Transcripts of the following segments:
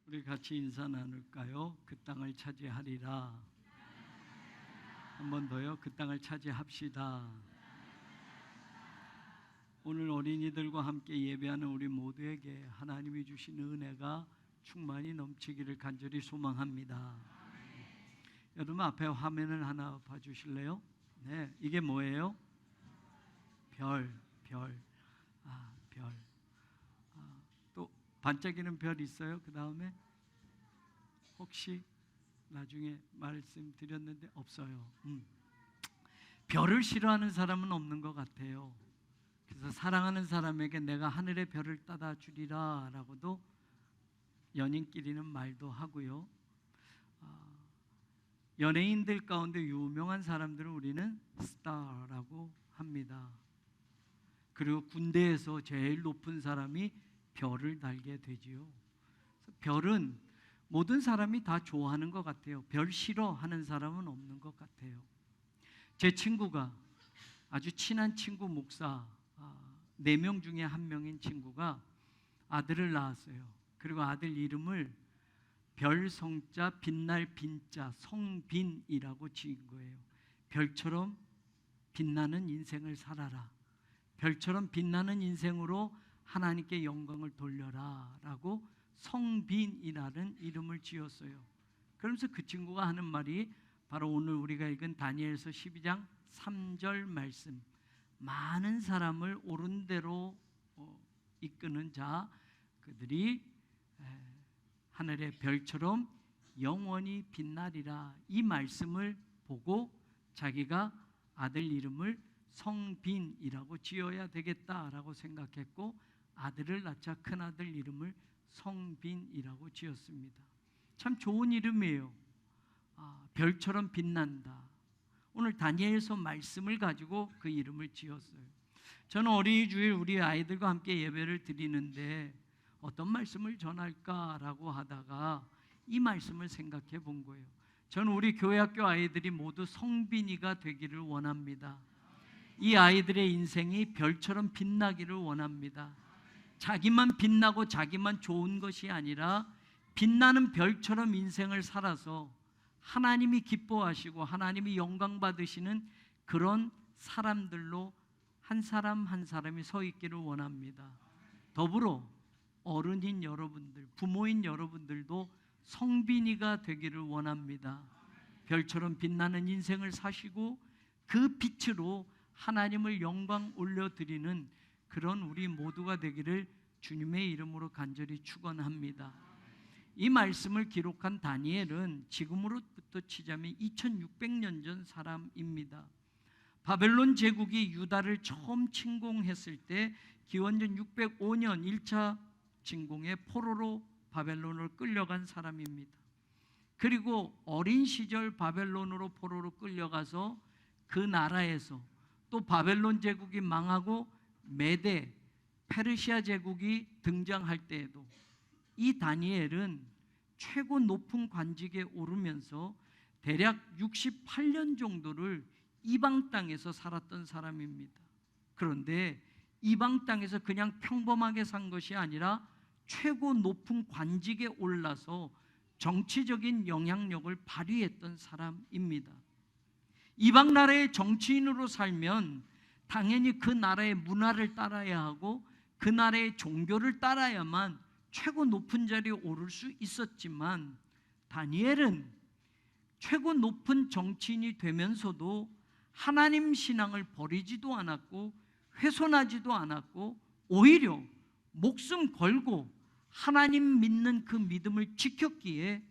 우리 같이 인사 나눌까요? 그 땅을 차지하리라. 한 번 더요. 그 땅을 차지합시다. 오늘 어린이들과 함께 예배하는 우리 모두에게 하나님이 주신 은혜가 충만히 넘치기를 간절히 소망합니다. 여러분 앞에 화면을 하나 봐주실래요? 네, 이게 뭐예요? 별. 또 반짝이는 별 있어요? 그 다음에 혹시 나중에 말씀드렸는데 없어요. 별을 싫어하는 사람은 없는 것 같아요. 그래서 사랑하는 사람에게 내가 하늘의 별을 따다 주리라 라고도 연인끼리는 말도 하고요. 연예인들 가운데 유명한 사람들을 우리는 스타라고 합니다. 그리고 군대에서 제일 높은 사람이 별을 달게 되지요. 별은 모든 사람이 다 좋아하는 것 같아요. 별 싫어하는 사람은 없는 것 같아요. 제 친구가 아주 친한 친구 목사 4명 중에 1명인 친구가 아들을 낳았어요. 그리고 아들 이름을 별 성자 빛날 빈자 성빈이라고 지은 거예요. 별처럼 빛나는 인생을 살아라. 별처럼 빛나는 인생으로 하나님께 영광을 돌려라 라고 성빈이라는 이름을 지었어요. 그러면서 그 친구가 하는 말이 바로 오늘 우리가 읽은 다니엘서 12장 3절 말씀, 많은 사람을 옳은 대로 이끄는 자, 그들이 하늘의 별처럼 영원히 빛나리라. 이 말씀을 보고 자기가 아들 이름을 성빈이라고 지어야 되겠다라고 생각했고 아들을 낳자 큰아들 이름을 성빈이라고 지었습니다. 참 좋은 이름이에요. 별처럼 빛난다. 오늘 다니엘서 말씀을 가지고 그 이름을 지었어요. 저는 어린이 주일 우리 아이들과 함께 예배를 드리는데 어떤 말씀을 전할까라고 하다가 이 말씀을 생각해 본 거예요. 저는 우리 교회학교 아이들이 모두 성빈이가 되기를 원합니다. 이 아이들의 인생이 별처럼 빛나기를 원합니다. 자기만 빛나고 자기만 좋은 것이 아니라 빛나는 별처럼 인생을 살아서 하나님이 기뻐하시고 하나님이 영광 받으시는 그런 사람들로 한 사람 한 사람이 서 있기를 원합니다. 더불어 어른인 여러분들, 부모인 여러분들도 성빈이가 되기를 원합니다. 별처럼 빛나는 인생을 사시고 그 빛으로 하나님을 영광 올려드리는 그런 우리 모두가 되기를 주님의 이름으로 간절히 축원합니다. 이 말씀을 기록한 다니엘은 지금으로부터 치자면 2600년 전 사람입니다. 바벨론 제국이 유다를 처음 침공했을 때 기원전 605년 1차 침공에 포로로 바벨론으로 끌려간 사람입니다. 그리고 어린 시절 바벨론으로 포로로 끌려가서 그 나라에서 또 바벨론 제국이 망하고 메데, 페르시아 제국이 등장할 때에도 이 다니엘은 최고 높은 관직에 오르면서 대략 68년 정도를 이방 땅에서 살았던 사람입니다. 그런데 이방 땅에서 그냥 평범하게 산 것이 아니라 최고 높은 관직에 올라서 정치적인 영향력을 발휘했던 사람입니다. 이방 나라의 정치인으로 살면 당연히 그 나라의 문화를 따라야 하고 그 나라의 종교를 따라야만 최고 높은 자리에 오를 수 있었지만 다니엘은 최고 높은 정치인이 되면서도 하나님 신앙을 버리지도 않았고 훼손하지도 않았고 오히려 목숨 걸고 하나님 믿는 그 믿음을 지켰기에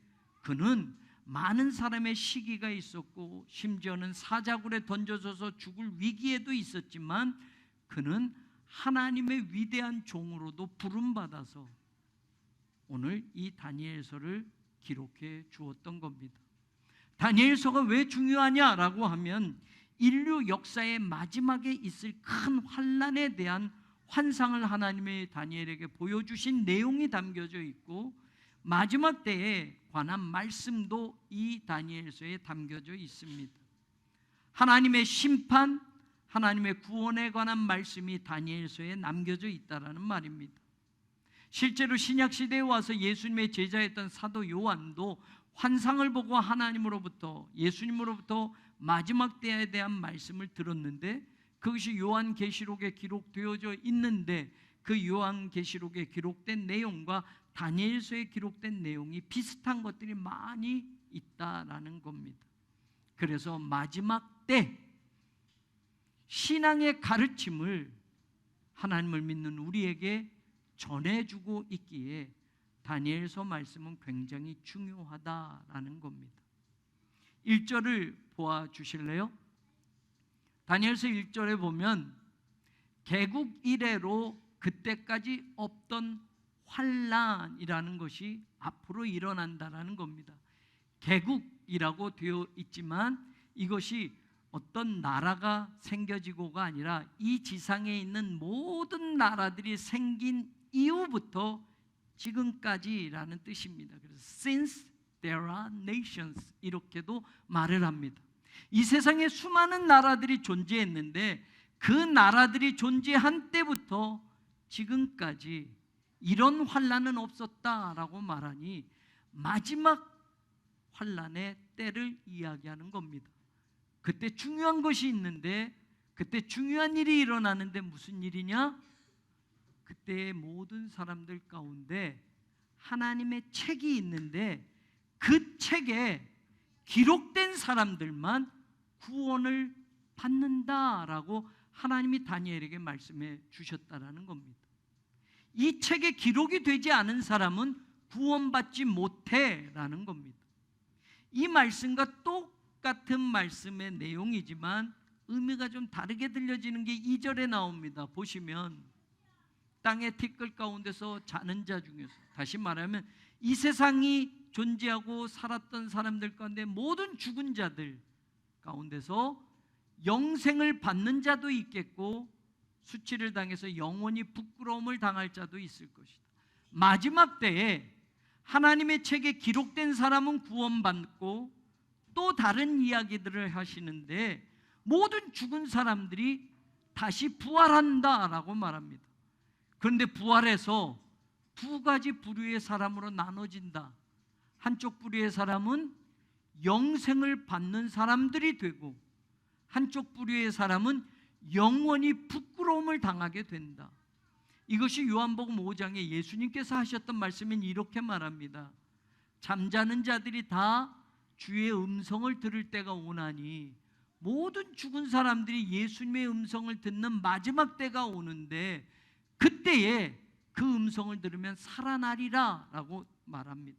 그는 많은 사람의 시기가 있었고 심지어는 사자굴에 던져져서 죽을 위기에도 있었지만 그는 하나님의 위대한 종으로도 부름받아서 오늘 이 다니엘서를 기록해 주었던 겁니다. 다니엘서가 왜 중요하냐라고 하면 인류 역사의 마지막에 있을 큰 환난에 대한 환상을 하나님의 다니엘에게 보여주신 내용이 담겨져 있고 마지막 때에 관한 말씀도 이 다니엘서에 담겨져 있습니다. 하나님의 심판, 하나님의 구원에 관한 말씀이 다니엘서에 남겨져 있다라는 말입니다. 실제로 신약 시대에 와서 예수님의 제자였던 사도 요한도 환상을 보고 하나님으로부터, 예수님으로부터 마지막 때에 대한 말씀을 들었는데, 그것이 요한계시록에 기록되어져 있는데 그 요한계시록에 기록된 내용과 다니엘서에 기록된 내용이 비슷한 것들이 많이 있다라는 겁니다. 그래서 마지막 때 신앙의 가르침을 하나님을 믿는 우리에게 전해주고 있기에 다니엘서 말씀은 굉장히 중요하다라는 겁니다. 1절을 보아주실래요? 다니엘서 1절에 보면 개국 이래로 그때까지 없던 환란이라는 것이 앞으로 일어난다라는 겁니다. 개국이라고 되어 있지만 이것이 어떤 나라가 생겨지고가 아니라 이 지상에 있는 모든 나라들이 생긴 이후부터 지금까지라는 뜻입니다. 그래서 since there are nations 이렇게도 말을 합니다. 이 세상에 수많은 나라들이 존재했는데 그 나라들이 존재한 때부터 지금까지 이런 환란은 없었다라고 말하니 마지막 환란의 때를 이야기하는 겁니다. 그때 중요한 것이 있는데, 그때 중요한 일이 일어나는데 무슨 일이냐? 그때의 모든 사람들 가운데 하나님의 책이 있는데 그 책에 기록된 사람들만 구원을 받는다라고 하나님이 다니엘에게 말씀해 주셨다라는 겁니다. 이 책에 기록이 되지 않은 사람은 구원받지 못해라는 겁니다. 이 말씀과 똑같은 말씀의 내용이지만 의미가 좀 다르게 들려지는 게 2절에 나옵니다. 보시면 땅의 티끌 가운데서 자는 자 중에서, 다시 말하면 이 세상이 존재하고 살았던 사람들 가운데 모든 죽은 자들 가운데서 영생을 받는 자도 있겠고 수치를 당해서 영원히 부끄러움을 당할 자도 있을 것이다. 마지막 때에 하나님의 책에 기록된 사람은 구원받고 또 다른 이야기들을 하시는데 모든 죽은 사람들이 다시 부활한다라고 말합니다. 그런데 부활해서 두 가지 부류의 사람으로 나눠진다. 한쪽 부류의 사람은 영생을 받는 사람들이 되고 한쪽 부류의 사람은 영원히 부끄러움을 당하게 된다. 이것이 요한복음 5장에 예수님께서 하셨던 말씀은 이렇게 말합니다. 잠자는 자들이 다 주의 음성을 들을 때가 오나니, 모든 죽은 사람들이 예수님의 음성을 듣는 마지막 때가 오는데 그때에 그 음성을 들으면 살아나리라 라고 말합니다.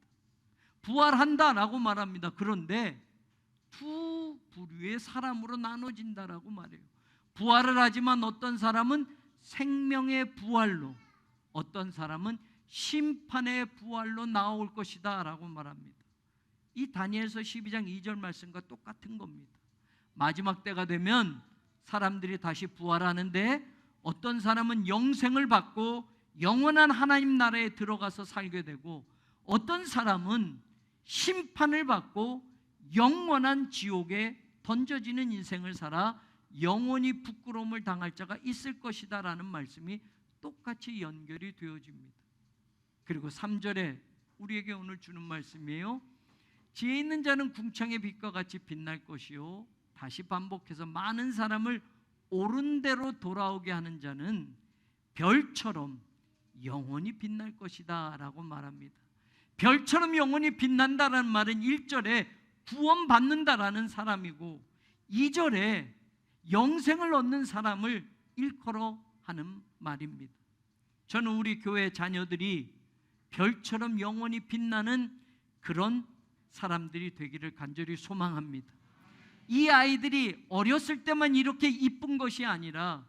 부활한다라고 말합니다. 그런데 두 부류의 사람으로 나눠진다라고 말해요. 부활을 하지만 어떤 사람은 생명의 부활로, 어떤 사람은 심판의 부활로 나올 것이다 라고 말합니다. 이 다니엘서 12장 2절 말씀과 똑같은 겁니다. 마지막 때가 되면 사람들이 다시 부활하는데 어떤 사람은 영생을 받고 영원한 하나님 나라에 들어가서 살게 되고 어떤 사람은 심판을 받고 영원한 지옥에 던져지는 인생을 살아 영원히 부끄러움을 당할 자가 있을 것이다 라는 말씀이 똑같이 연결이 되어집니다. 그리고 3절에 우리에게 오늘 주는 말씀이에요. 지혜 있는 자는 궁창의 빛과 같이 빛날 것이요, 다시 반복해서 많은 사람을 옳은 대로 돌아오게 하는 자는 별처럼 영원히 빛날 것이다 라고 말합니다. 별처럼 영원히 빛난다라는 말은 1절에 구원받는다라는 사람이고 2절에 영생을 얻는 사람을 일컬어 하는 말입니다. 저는 우리 교회 자녀들이 별처럼 영원히 빛나는 그런 사람들이 되기를 간절히 소망합니다. 이 아이들이 어렸을 때만 이렇게 이쁜 것이 아니라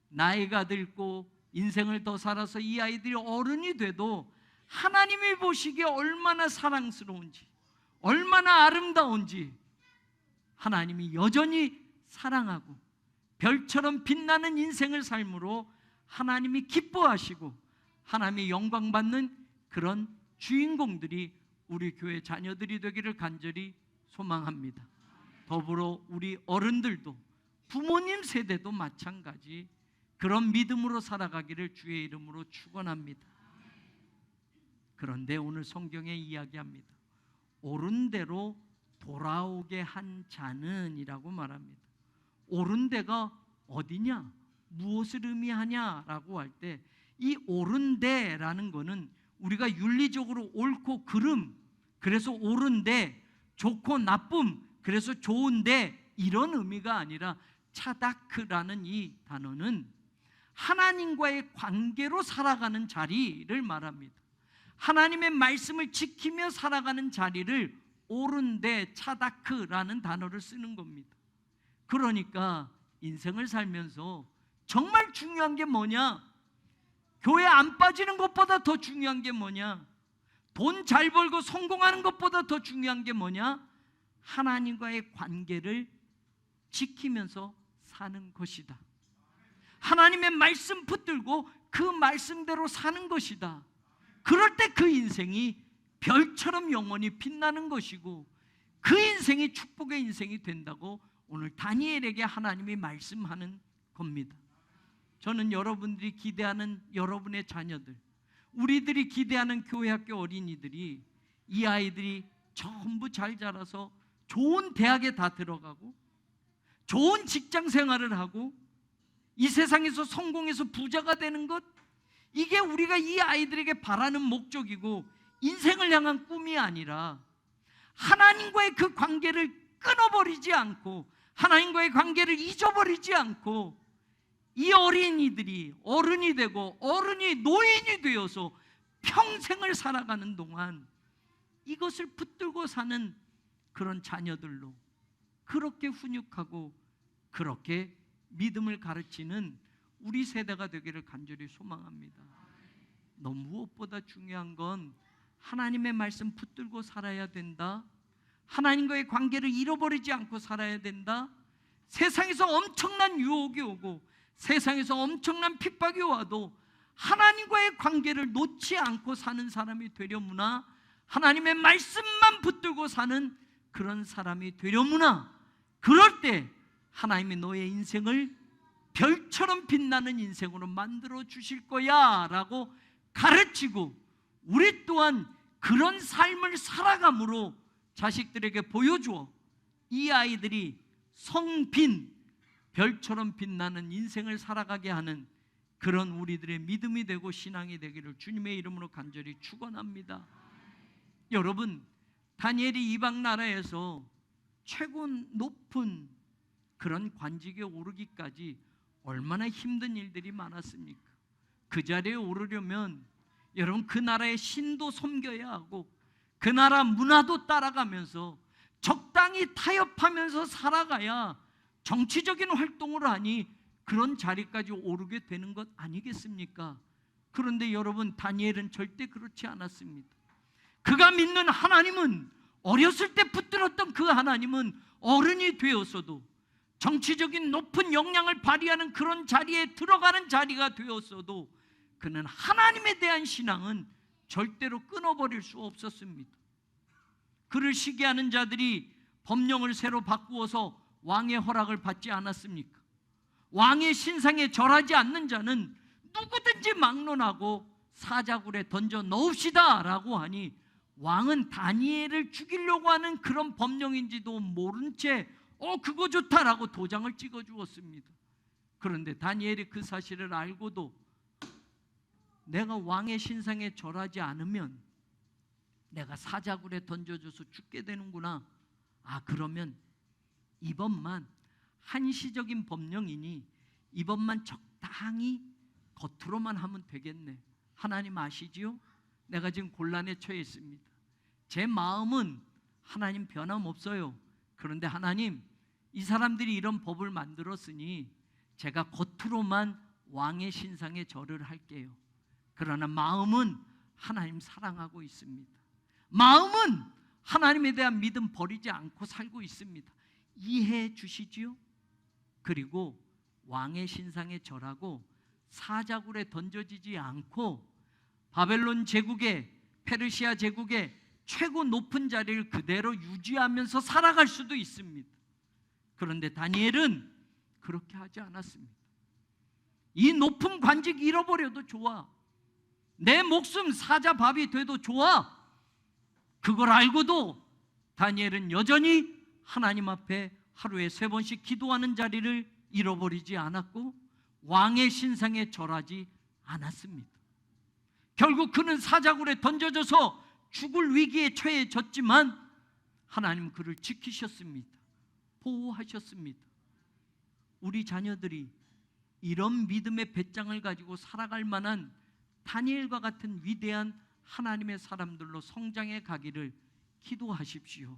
나이가 들고 인생을 더 살아서 이 아이들이 어른이 돼도 하나님이 보시기에 얼마나 사랑스러운지, 얼마나 아름다운지 하나님이 여전히 사랑하고 별처럼 빛나는 인생을 삶으로 하나님이 기뻐하시고 하나님의 영광 받는 그런 주인공들이 우리 교회 자녀들이 되기를 간절히 소망합니다. 더불어 우리 어른들도 부모님 세대도 마찬가지 그런 믿음으로 살아가기를 주의 이름으로 축원합니다. 그런데 오늘 성경에 이야기합니다. 옳은 대로 돌아오게 한 자는 이라고 말합니다. 옳은 데가 어디냐? 무엇을 의미하냐라고 할 때 이 옳은 데라는 것은 우리가 윤리적으로 옳고 그름, 그래서 옳은데, 좋고 나쁨, 그래서 좋은데, 이런 의미가 아니라 차다크라는 이 단어는 하나님과의 관계로 살아가는 자리를 말합니다. 하나님의 말씀을 지키며 살아가는 자리를 옳은데 차다크라는 단어를 쓰는 겁니다. 그러니까 인생을 살면서 정말 중요한 게 뭐냐? 교회 안 빠지는 것보다 더 중요한 게 뭐냐? 돈 잘 벌고 성공하는 것보다 더 중요한 게 뭐냐? 하나님과의 관계를 지키면서 사는 것이다. 하나님의 말씀 붙들고 그 말씀대로 사는 것이다. 그럴 때 그 인생이 별처럼 영원히 빛나는 것이고 그 인생이 축복의 인생이 된다고 오늘 다니엘에게 하나님이 말씀하는 겁니다. 저는 여러분들이 기대하는 여러분의 자녀들, 우리들이 기대하는 교회학교 어린이들이, 이 아이들이 전부 잘 자라서 좋은 대학에 다 들어가고 좋은 직장 생활을 하고 이 세상에서 성공해서 부자가 되는 것, 이게 우리가 이 아이들에게 바라는 목적이고 인생을 향한 꿈이 아니라 하나님과의 그 관계를 끊어버리지 않고 하나님과의 관계를 잊어버리지 않고 이 어린이들이 어른이 되고 어른이 노인이 되어서 평생을 살아가는 동안 이것을 붙들고 사는 그런 자녀들로 그렇게 훈육하고 그렇게 믿음을 가르치는 우리 세대가 되기를 간절히 소망합니다. 너무 무엇보다 중요한 건 하나님의 말씀 붙들고 살아야 된다. 하나님과의 관계를 잃어버리지 않고 살아야 된다. 세상에서 엄청난 유혹이 오고 세상에서 엄청난 핍박이 와도 하나님과의 관계를 놓지 않고 사는 사람이 되려무나, 하나님의 말씀만 붙들고 사는 그런 사람이 되려무나, 그럴 때 하나님이 너의 인생을 별처럼 빛나는 인생으로 만들어 주실 거야 라고 가르치고 우리 또한 그런 삶을 살아감으로 자식들에게 보여주어 이 아이들이 성빈, 별처럼 빛나는 인생을 살아가게 하는 그런 우리들의 믿음이 되고 신앙이 되기를 주님의 이름으로 간절히 축원합니다. 여러분, 다니엘이 이방 나라에서 최고 높은 그런 관직에 오르기까지 얼마나 힘든 일들이 많았습니까? 그 자리에 오르려면 여러분 그 나라의 신도 섬겨야 하고 그 나라 문화도 따라가면서 적당히 타협하면서 살아가야 정치적인 활동을 하니 그런 자리까지 오르게 되는 것 아니겠습니까? 그런데 여러분, 다니엘은 절대 그렇지 않았습니다. 그가 믿는 하나님은, 어렸을 때 붙들었던 그 하나님은 어른이 되었어도, 정치적인 높은 역량을 발휘하는 그런 자리에 들어가는 자리가 되었어도 그는 하나님에 대한 신앙은 절대로 끊어버릴 수 없었습니다. 그를 시기하는 자들이 법령을 새로 바꾸어서 왕의 허락을 받지 않았습니까? 왕의 신상에 절하지 않는 자는 누구든지 막론하고 사자굴에 던져 넣읍시다 라고 하니 왕은 다니엘을 죽이려고 하는 그런 법령인지도 모른 채 그거 좋다라고 도장을 찍어 주었습니다. 그런데 다니엘이 그 사실을 알고도 내가 왕의 신상에 절하지 않으면 내가 사자굴에 던져줘서 죽게 되는구나. 그러면 이번만 한시적인 법령이니 이번만 적당히 겉으로만 하면 되겠네. 하나님 아시지요? 내가 지금 곤란에 처해 있습니다. 제 마음은 하나님 변함없어요. 그런데 하나님, 이 사람들이 이런 법을 만들었으니 제가 겉으로만 왕의 신상에 절을 할게요. 그러나 마음은 하나님 사랑하고 있습니다. 마음은 하나님에 대한 믿음 버리지 않고 살고 있습니다. 이해해 주시지요? 그리고 왕의 신상에 절하고 사자굴에 던져지지 않고 바벨론 제국의, 페르시아 제국의 최고 높은 자리를 그대로 유지하면서 살아갈 수도 있습니다. 그런데 다니엘은 그렇게 하지 않았습니다. 이 높은 관직 잃어버려도 좋아. 내 목숨 사자밥이 돼도 좋아. 그걸 알고도 다니엘은 여전히 하나님 앞에 하루에 3번씩 기도하는 자리를 잃어버리지 않았고 왕의 신상에 절하지 않았습니다. 결국 그는 사자굴에 던져져서 죽을 위기에 처해졌지만 하나님은 그를 지키셨습니다. 보호하셨습니다. 우리 자녀들이 이런 믿음의 배짱을 가지고 살아갈 만한 다니엘과 같은 위대한 하나님의 사람들로 성장해 가기를 기도하십시오.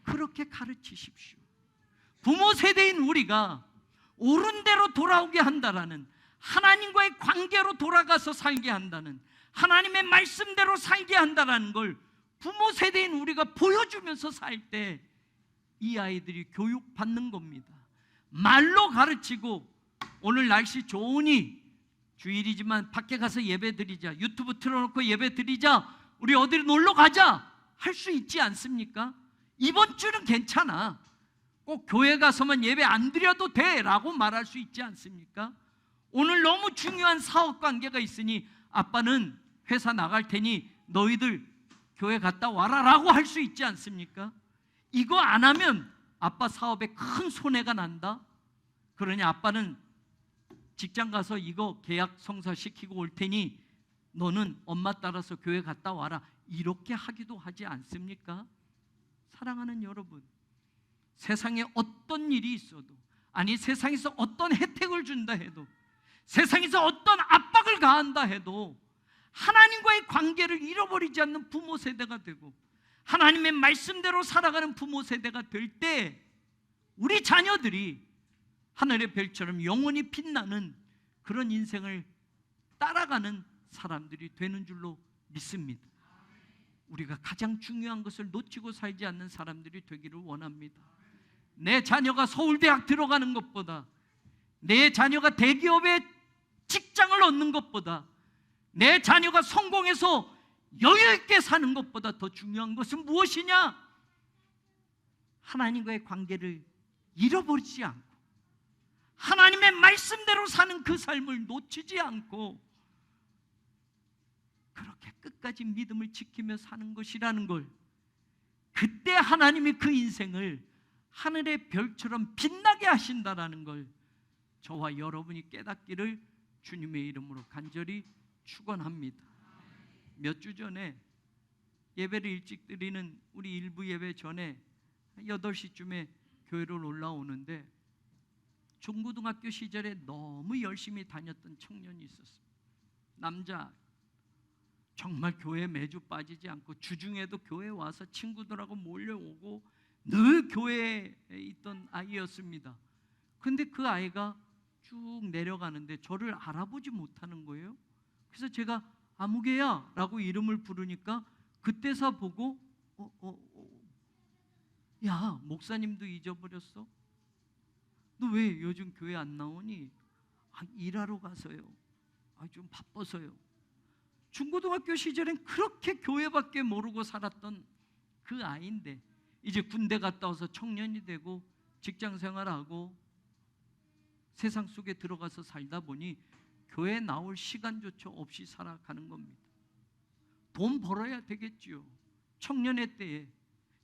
그렇게 가르치십시오. 부모 세대인 우리가 옳은 대로 돌아오게 한다라는, 하나님과의 관계로 돌아가서 살게 한다는, 하나님의 말씀대로 살게 한다라는 걸 부모 세대인 우리가 보여주면서 살 때 이 아이들이 교육받는 겁니다. 말로 가르치고 오늘 날씨 좋으니 주일이지만 밖에 가서 예배 드리자, 유튜브 틀어놓고 예배 드리자, 우리 어디로 놀러 가자 할 수 있지 않습니까? 이번 주는 괜찮아, 꼭 교회 가서만 예배 안 드려도 돼 라고 말할 수 있지 않습니까? 오늘 너무 중요한 사업 관계가 있으니 아빠는 회사 나갈 테니 너희들 교회 갔다 와라 라고 할 수 있지 않습니까? 이거 안 하면 아빠 사업에 큰 손해가 난다. 그러니 아빠는 직장 가서 이거 계약 성사시키고 올 테니 너는 엄마 따라서 교회 갔다 와라, 이렇게 하기도 하지 않습니까? 사랑하는 여러분, 세상에 어떤 일이 있어도, 아니 세상에서 어떤 혜택을 준다 해도, 세상에서 어떤 압박을 가한다 해도 하나님과의 관계를 잃어버리지 않는 부모 세대가 되고 하나님의 말씀대로 살아가는 부모 세대가 될 때 우리 자녀들이 하늘의 별처럼 영원히 빛나는 그런 인생을 따라가는 사람들이 되는 줄로 믿습니다. 우리가 가장 중요한 것을 놓치고 살지 않는 사람들이 되기를 원합니다. 내 자녀가 서울대학 들어가는 것보다, 내 자녀가 대기업에 직장을 얻는 것보다, 내 자녀가 성공해서 여유 있게 사는 것보다 더 중요한 것은 무엇이냐? 하나님과의 관계를 잃어버리지 않고 하나님의 말씀대로 사는 그 삶을 놓치지 않고 그렇게 끝까지 믿음을 지키며 사는 것이라는 걸, 그때 하나님이 그 인생을 하늘의 별처럼 빛나게 하신다라는 걸 저와 여러분이 깨닫기를 주님의 이름으로 간절히 축원합니다. 몇 주 전에 예배를 일찍 드리는 우리 일부 예배 전에 8시쯤에 교회를 올라오는데 중고등학교 시절에 너무 열심히 다녔던 청년이 있었어요. 남자, 정말 교회에 매주 빠지지 않고 주중에도 교회에 와서 친구들하고 몰려오고 늘 교회에 있던 아이였습니다. 근데 그 아이가 쭉 내려가는데 저를 알아보지 못하는 거예요. 그래서 제가 아무개야 라고 이름을 부르니까 그때서 보고 야, 목사님도 잊어버렸어? 너 왜 요즘 교회 안 나오니? 일하러 가서요. 좀 바빠서요. 중고등학교 시절엔 그렇게 교회밖에 모르고 살았던 그 아이인데 이제 군대 갔다 와서 청년이 되고 직장 생활하고 세상 속에 들어가서 살다 보니 교회 나올 시간조차 없이 살아가는 겁니다. 돈 벌어야 되겠지요. 청년의 때에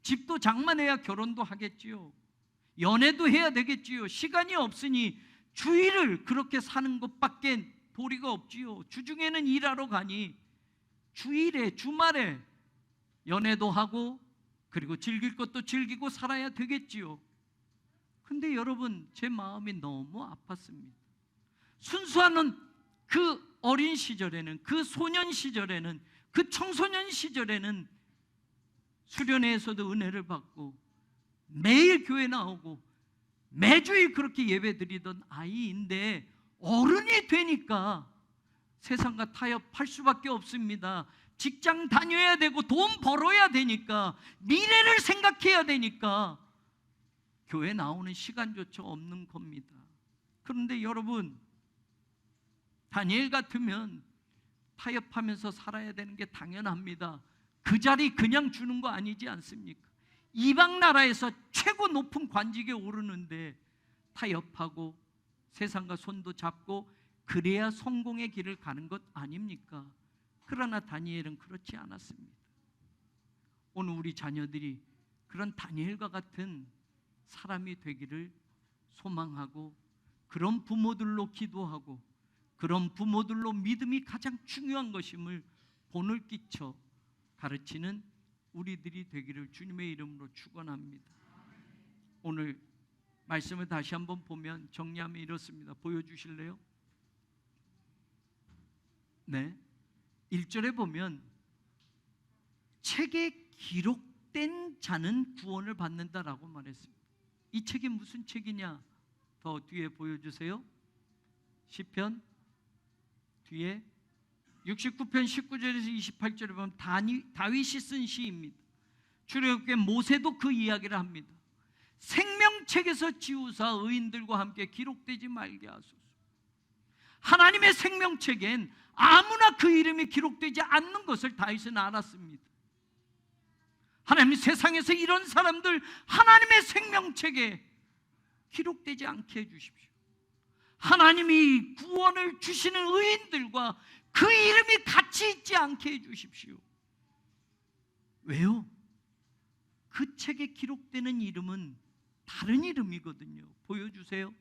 집도 장만해야 결혼도 하겠지요. 연애도 해야 되겠지요. 시간이 없으니 주일을 그렇게 사는 것밖에 도리가 없지요. 주중에는 일하러 가니 주일에, 주말에 연애도 하고 그리고 즐길 것도 즐기고 살아야 되겠지요. 근데 여러분, 제 마음이 너무 아팠습니다. 순수한 그 어린 시절에는, 그 소년 시절에는, 그 청소년 시절에는 수련회에서도 은혜를 받고 매일 교회 나오고 매주일 그렇게 예배 드리던 아이인데 어른이 되니까 세상과 타협할 수밖에 없습니다. 직장 다녀야 되고 돈 벌어야 되니까, 미래를 생각해야 되니까 교회 나오는 시간조차 없는 겁니다. 그런데 여러분, 다니엘 같으면 타협하면서 살아야 되는 게 당연합니다. 그 자리 그냥 주는 거 아니지 않습니까? 이방 나라에서 최고 높은 관직에 오르는데 타협하고 세상과 손도 잡고 그래야 성공의 길을 가는 것 아닙니까? 그러나 다니엘은 그렇지 않았습니다. 오늘 우리 자녀들이 그런 다니엘과 같은 사람이 되기를 소망하고, 그런 부모들로 기도하고, 그런 부모들로 믿음이 가장 중요한 것임을 본을 끼쳐 가르치는 우리들이 되기를 주님의 이름으로 축원합니다. 오늘 말씀을 다시 한번 보면 정리하면 이렇습니다. 보여주실래요? 네, 1절에 보면 책에 기록된 자는 구원을 받는다라고 말했습니다. 이 책이 무슨 책이냐? 더 뒤에 보여주세요. 시편 뒤에 69편 19절에서 28절에 보면 다윗이 쓴 시입니다. 출애굽기에 모세도 그 이야기를 합니다. 생명책에서 지우사 의인들과 함께 기록되지 말게 하소서. 하나님의 생명책엔 아무나 그 이름이 기록되지 않는 것을 다윗은 알았습니다. 하나님, 세상에서 이런 사람들 하나님의 생명책에 기록되지 않게 해주십시오. 하나님이 구원을 주시는 의인들과 그 이름이 같이 있지 않게 해주십시오. 왜요? 그 책에 기록되는 이름은 다른 이름이거든요. 보여주세요.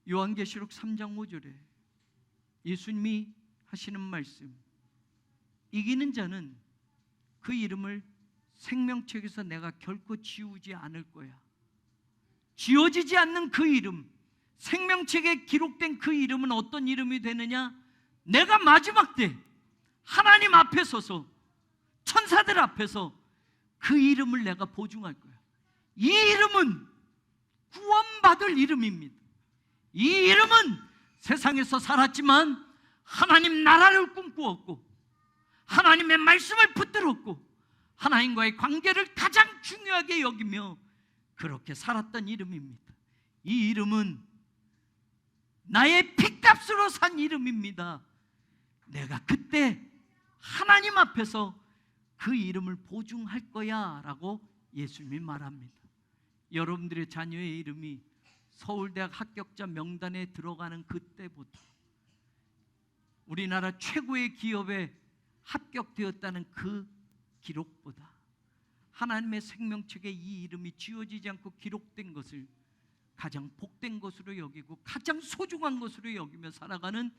요한계시록 3장 5절에 예수님이 하시는 말씀, 이기는 자는 그 이름을 생명책에서 내가 결코 지우지 않을 거야. 지워지지 않는 그 이름, 생명책에 기록된 그 이름은 어떤 이름이 되느냐? 내가 마지막 때 하나님 앞에 서서 천사들 앞에서 그 이름을 내가 보증할 거야. 이 이름은 구원받을 이름입니다. 이 이름은 세상에서 살았지만 하나님 나라를 꿈꾸었고, 하나님의 말씀을 붙들었고, 하나님과의 관계를 가장 중요하게 여기며 그렇게 살았던 이름입니다. 이 이름은 나의 피값으로 산 이름입니다. 내가 그때 하나님 앞에서 그 이름을 보증할 거야 라고 예수님이 말합니다. 여러분들의 자녀의 이름이 서울대학 합격자 명단에 들어가는 그때부터 우리나라 최고의 기업에 합격되었다는 그 기록보다 하나님의 생명책에 이 이름이 지워지지 않고 기록된 것을 가장 복된 것으로 여기고 가장 소중한 것으로 여기며 살아가는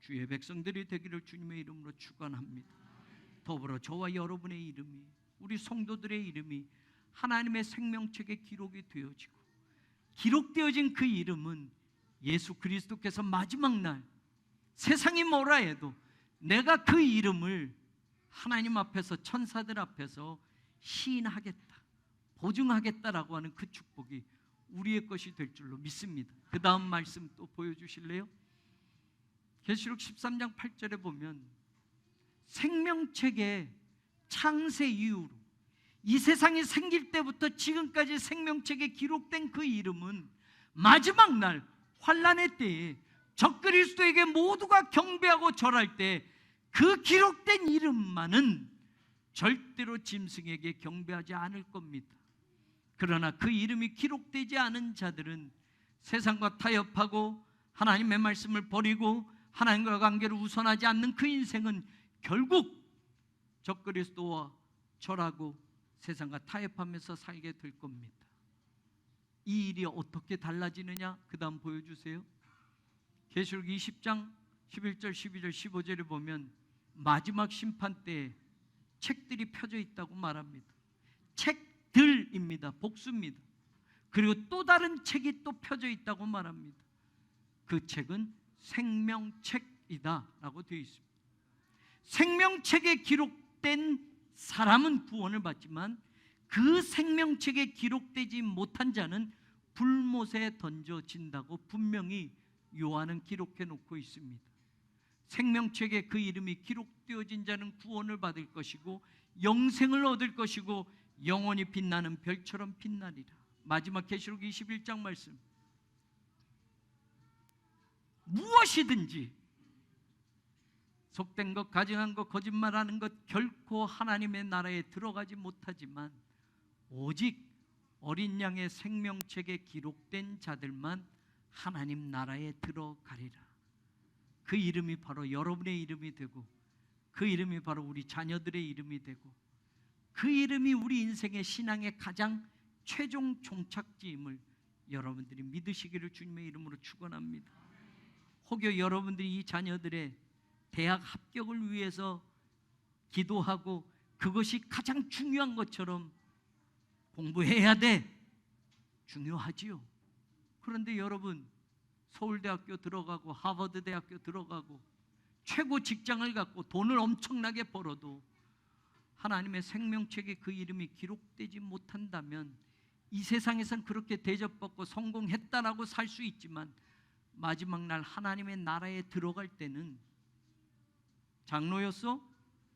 주의 백성들이 되기를 주님의 이름으로 축원합니다. 더불어 저와 여러분의 이름이, 우리 성도들의 이름이 하나님의 생명책에 기록이 되어지고, 기록되어진 그 이름은 예수 그리스도께서 마지막 날 세상이 뭐라 해도 내가 그 이름을 하나님 앞에서, 천사들 앞에서 시인하겠다, 보증하겠다라고 하는 그 축복이 우리의 것이 될 줄로 믿습니다. 그 다음 말씀 또 보여주실래요? 계시록 13장 8절에 보면 생명책에 창세 이후로 이 세상이 생길 때부터 지금까지 생명책에 기록된 그 이름은 마지막 날 환난의 때에 적그리스도에게 모두가 경배하고 절할 때 그 기록된 이름만은 절대로 짐승에게 경배하지 않을 겁니다. 그러나 그 이름이 기록되지 않은 자들은 세상과 타협하고 하나님의 말씀을 버리고 하나님과 관계를 우선하지 않는 그 인생은 결국 적그리스도와 절하고 세상과 타협하면서 살게 될 겁니다. 이 일이 어떻게 달라지느냐? 그 다음 보여주세요. 계시록 20장 11절 12절 15절에 보면 마지막 심판 때에 책들이 펴져 있다고 말합니다. 책들입니다. 복수입니다. 그리고 또 다른 책이 또 펴져 있다고 말합니다. 그 책은 생명책이다 라고 되어 있습니다. 생명책에 기록된 사람은 구원을 받지만 그 생명책에 기록되지 못한 자는 불못에 던져진다고 분명히 요한은 기록해 놓고 있습니다. 생명책에 그 이름이 기록되어진 자는 구원을 받을 것이고 영생을 얻을 것이고 영원히 빛나는 별처럼 빛나리라. 마지막 계시록 21장 말씀, 무엇이든지 속된 것, 가증한 것, 거짓말하는 것 결코 하나님의 나라에 들어가지 못하지만 오직 어린 양의 생명책에 기록된 자들만 하나님 나라에 들어가리라. 그 이름이 바로 여러분의 이름이 되고, 그 이름이 바로 우리 자녀들의 이름이 되고, 그 이름이 우리 인생의 신앙의 가장 최종 종착지임을 여러분들이 믿으시기를 주님의 이름으로 축원합니다. 혹여 여러분들이 이 자녀들의 대학 합격을 위해서 기도하고 그것이 가장 중요한 것처럼 공부해야 돼, 중요하지요. 그런데 여러분, 서울대학교 들어가고 하버드 대학교 들어가고 최고 직장을 갖고 돈을 엄청나게 벌어도 하나님의 생명책에 그 이름이 기록되지 못한다면 이 세상에선 그렇게 대접받고 성공했다라고 살 수 있지만 마지막 날 하나님의 나라에 들어갈 때는 장로였어?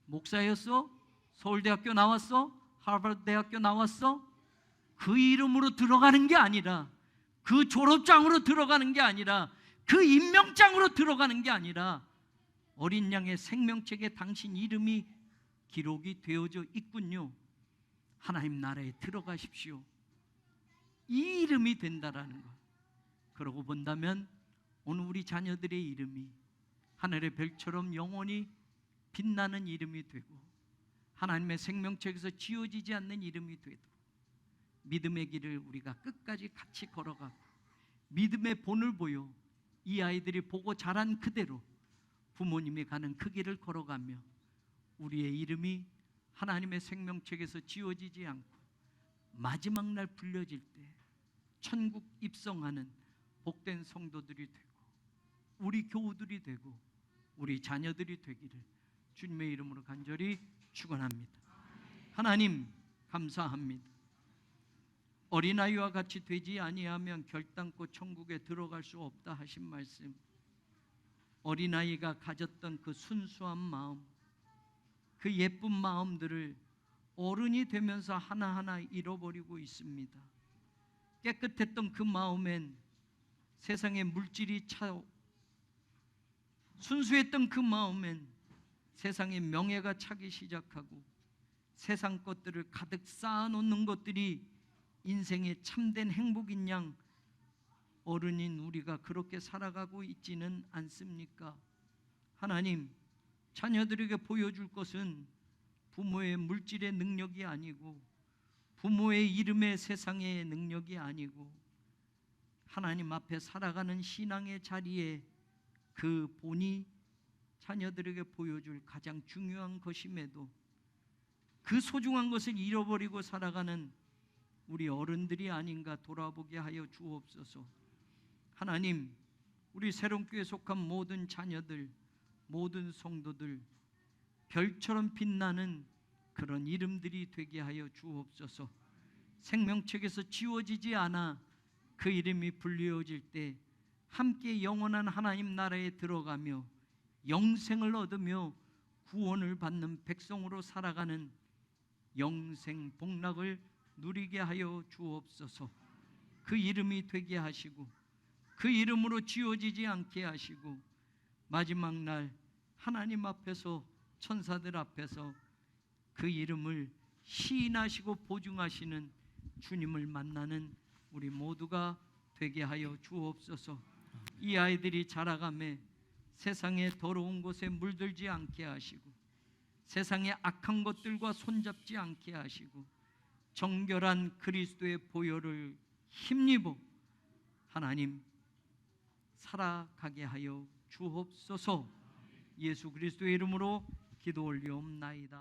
목사였어? 서울대학교 나왔어? 하버드 대학교 나왔어? 그 이름으로 들어가는 게 아니라, 그 졸업장으로 들어가는 게 아니라, 그 임명장으로 들어가는 게 아니라 어린 양의 생명책에 당신 이름이 기록이 되어져 있군요. 하나님 나라에 들어가십시오. 이 이름이 된다라는 것. 그러고 본다면 오늘 우리 자녀들의 이름이 하늘의 별처럼 영원히 빛나는 이름이 되고, 하나님의 생명책에서 지워지지 않는 이름이 되도록 믿음의 길을 우리가 끝까지 같이 걸어가고, 믿음의 본을 보여 이 아이들이 보고 자란 그대로 부모님이 가는 그 길을 걸어가며 우리의 이름이 하나님의 생명책에서 지워지지 않고 마지막 날 불려질 때 천국 입성하는 복된 성도들이 되고, 우리 교우들이 되고, 우리 자녀들이 되기를 주님의 이름으로 간절히 축원합니다. 하나님 감사합니다. 어린아이와 같이 되지 아니하면 결단코 천국에 들어갈 수 없다 하신 말씀, 어린아이가 가졌던 그 순수한 마음, 그 예쁜 마음들을 어른이 되면서 하나하나 잃어버리고 있습니다. 깨끗했던 그 마음엔 세상의 물질이 차오, 순수했던 그 마음엔 세상의 명예가 차기 시작하고 세상 것들을 가득 쌓아놓는 것들이 인생의 참된 행복인 양 어른인 우리가 그렇게 살아가고 있지는 않습니까? 하나님, 자녀들에게 보여줄 것은 부모의 물질의 능력이 아니고, 부모의 이름의 세상의 능력이 아니고, 하나님 앞에 살아가는 신앙의 자리에 그 본이 자녀들에게 보여줄 가장 중요한 것임에도 그 소중한 것을 잃어버리고 살아가는 우리 어른들이 아닌가 돌아보게 하여 주옵소서. 하나님, 우리 새롬교회에 속한 모든 자녀들, 모든 성도들 별처럼 빛나는 그런 이름들이 되게 하여 주옵소서. 생명책에서 지워지지 않아 그 이름이 불리워질 때 함께 영원한 하나님 나라에 들어가며 영생을 얻으며 구원을 받는 백성으로 살아가는 영생 복락을 누리게 하여 주옵소서. 그 이름이 되게 하시고 그 이름으로 지워지지 않게 하시고 마지막 날 하나님 앞에서, 천사들 앞에서 그 이름을 시인하시고 보증하시는 주님을 만나는 우리 모두가 되게 하여 주옵소서. 이 아이들이 자라가며 세상의 더러운 곳에 물들지 않게 하시고 세상의 악한 것들과 손잡지 않게 하시고 정결한 그리스도의 보혈을 힘입어 하나님 살아가게 하여 주옵소서. 예수 그리스도의 이름으로 기도 올리옵나이다.